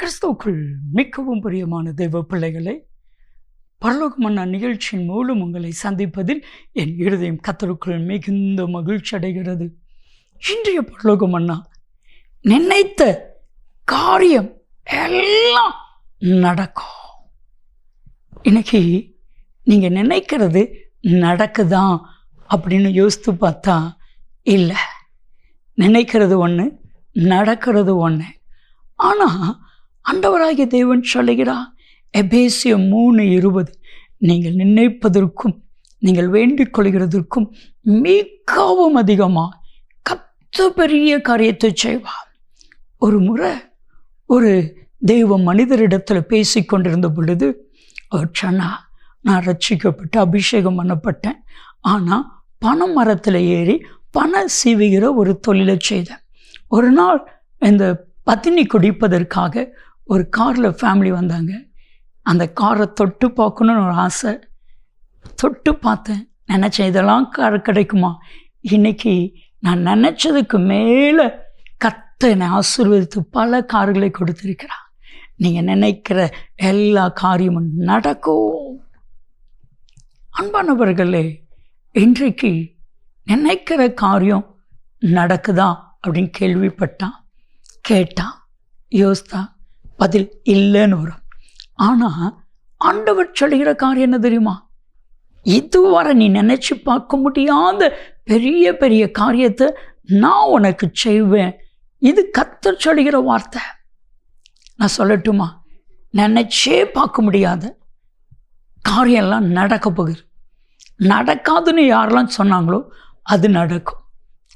கிறிஸ்துவுக்குள் மிகவும் பிரியமான தெய்வ பிள்ளைகளை, பரலோக மன்னா நிகழ்ச்சியின் மூலம் உங்களை சந்திப்பதில் என் இருதயம் கர்த்தருக்குள் மிகுந்த மகிழ்ச்சி அடைகிறது. இன்றைய பரலோக மன்னா, நினைத்த காரியம் எல்லாம் நடக்கும். இன்னைக்கு நீங்கள் நினைக்கிறது நடக்குதான் அப்படின்னு யோசித்து பார்த்தா இல்லை. நினைக்கிறது ஒன்று, நடக்கிறது ஒன்று. ஆனால் ஆண்டவராகிய தேவன் சொல்லுகிறார், எபேசியர் 3:20, நீங்கள் நினைப்பதற்கும் நீங்கள் வேண்டிக் கொள்கிறதற்கும் மிகவும் அதிகமாக கர்த்தர் பெரிய காரியத்தை செய்வார். ஒரு முறை ஒரு தெய்வ மனிதரிடத்தில் பேசி கொண்டிருந்த பொழுது அவர் சொன்னார், நான் ரட்சிக்கப்பட்டு அபிஷேகம் பண்ணப்பட்டேன், ஆனால் பனை மரத்தில் ஏறி பனை சீவுகிற ஒரு தொழிலை செய்தேன். ஒரு நாள் இந்த பத்தினி குடிப்பதற்காக ஒரு காரில் ஃபேமிலி வந்தாங்க. அந்த காரை தொட்டு பார்க்கணுன்னு ஒரு ஆசை. தொட்டு பார்த்தேன், நினச்சேன் இதெல்லாம் கார் கிடைக்குமா. இன்றைக்கி நான் நினச்சதுக்கு மேலே கர்த்தர் என்னை ஆசீர்வதித்து பல கார்களை கொடுத்துருக்கிறார். நீங்கள் நினைக்கிற எல்லா காரியமும் நடக்கும். அன்பானவர்களே, இன்றைக்கு நினைக்கிற காரியம் நடக்குதா அப்படின்னு கேள்விப்பட்டான், கேட்டான், யோசித்தா, பதில் இல்லைன்னு வரும். ஆனால் ஆண்டவர் சொல்கிற காரியம் என்ன தெரியுமா? இதுவரை நீ நினச்சி பார்க்க முடியாத பெரிய பெரிய காரியத்தை நான் உனக்கு செய்வேன். இது கர்த்தர் சொல்கிற வார்த்தை. நான் சொல்லட்டுமா? நினச்சே பார்க்க முடியாத காரியம்லாம் நடக்க போகுது. நடக்காதுன்னு யாரெல்லாம் சொன்னாங்களோ அது நடக்கும்.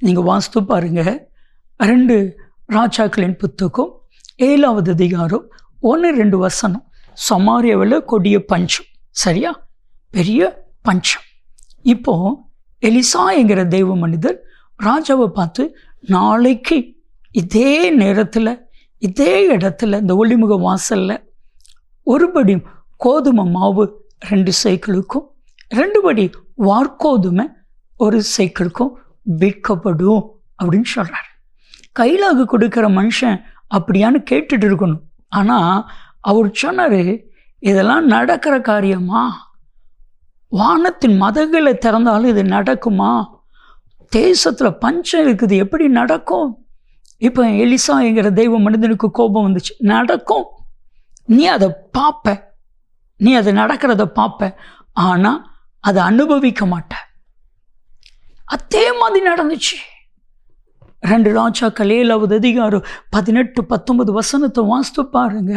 நீங்கள் வாஸ்து பாருங்கள், 2 ராஜாக்களின் புத்தகம் 7வது அதிகாரம் 1-2 வசனம். சமாரியாவில் கொடிய பஞ்சம், சரியா? பெரிய பஞ்சம். இப்போ எலிசா என்கிற தெய்வ மனிதர் ராஜாவை பார்த்து, நாளைக்கு இதே நேரத்தில் இதே இடத்துல இந்த ஒளிமுக வாசலில் ஒரு படி கோதுமை மாவு 2 சைக்கிளுக்கும் 2 படி வார்கோதுமை 1 சைக்கிளுக்கும் விற்கப்படும் அப்படின்னு சொல்கிறார். கையிலாக கொடுக்குற மனுஷன் அப்படியான்னு கேட்டுட்டு இருக்கணும். ஆனால் அவர் சொன்னார், இதெல்லாம் நடக்கிற காரியமா? வானத்தின் மதகளை திறந்தாலும் இது நடக்குமா? தேசத்தில் பஞ்சம் இருக்குது, எப்படி நடக்கும்? இப்போ எலிசா என்கிற தெய்வ மனிதனுக்கு கோபம் வந்துச்சு. நடக்கும், நீ அதை பார்ப்ப, நீ அதை நடக்கிறத பார்ப்ப, ஆனால் அதை அனுபவிக்க மாட்ட. அதே மாதிரி நடந்துச்சு. 2 ராஜாக்கள் 7வது அதிகாரம் 18-19 வசனத்தை வாசித்து பாருங்க.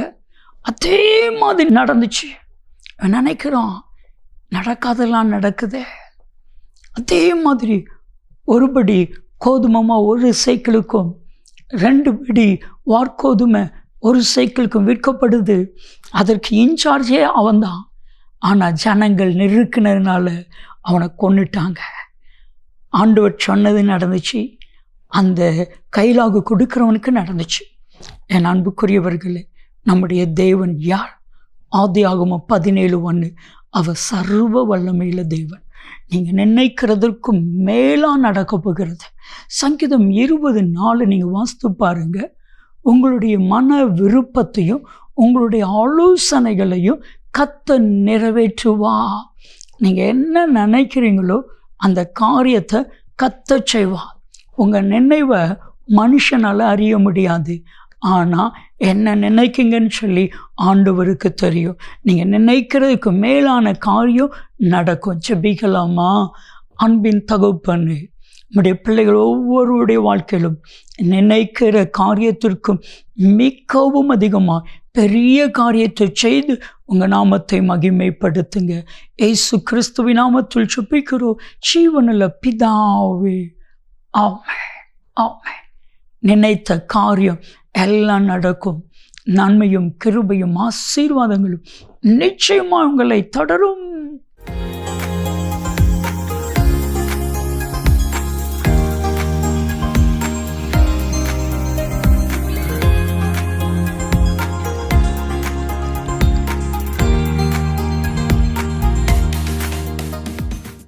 அதே மாதிரி நடந்துச்சு. நினைக்கிறோம் நடக்காதெல்லாம் நடக்குது. அதே மாதிரி ஒரு படி கோதுமை 1 சைக்கிளுக்கும் 2 படி வார்கோதுமை 1 சைக்கிளுக்கும் விற்கப்படுது. அதற்கு இன்சார்ஜே அவன்தான். ஆனால் ஜனங்கள் நெருக்கினதுனால அவனை கொன்னுட்டாங்க. ஆண்டவர் சொன்னது நடந்துச்சு, அந்த கையிலாக கொடுக்குறவனுக்கு நடந்துச்சு. என் அன்புக்குரியவர்களே, நம்முடைய தேவன் யார்? ஆதியாகமம் 17:1, அவர் சர்வ வல்லமையுள்ள தேவன். நீங்கள் நினைக்கிறதற்கும் மேலாக நடக்க போகிறது. சங்கீதம் 20:4 நீங்கள் வாசித்து பாருங்க. உங்களுடைய மன விருப்பத்தையும் உங்களுடைய ஆலோசனைகளையும் கர்த்தர் நிறைவேற்றுவா. நீங்கள் என்ன நினைக்கிறீங்களோ அந்த காரியத்தை கர்த்தர் செய்வா. உங்கள் நினைவை மனுஷனால் அறிய முடியாது, ஆனால் என்ன நினைக்கிங்கன்னு சொல்லி ஆண்டவருக்கு தெரியும். நீங்கள் நினைக்கிறதுக்கு மேலான காரியம் நடக்கும். ஜெபிக்கலாமா? அன்பின் தகப்பனே, நம்முடைய பிள்ளைகள் ஒவ்வொருடைய வாழ்க்கையிலும் நினைக்கிற காரியத்திற்கும் மிகவும் அதிகமாக பெரிய காரியத்தை செய்து உங்கள் நாமத்தை மகிமைப்படுத்துங்க. இயேசு கிறிஸ்துவின் நாமத்தில் ஜெபிக்கிறோம் ஜீவனுள்ள பிதாவே, ஆமென், ஆமென். நினைத்த காரியம் எல்லாம் நடக்கும். நன்மையும் கிருபையும் ஆசீர்வாதங்களும் நிச்சயமாக உங்களை தொடரும்.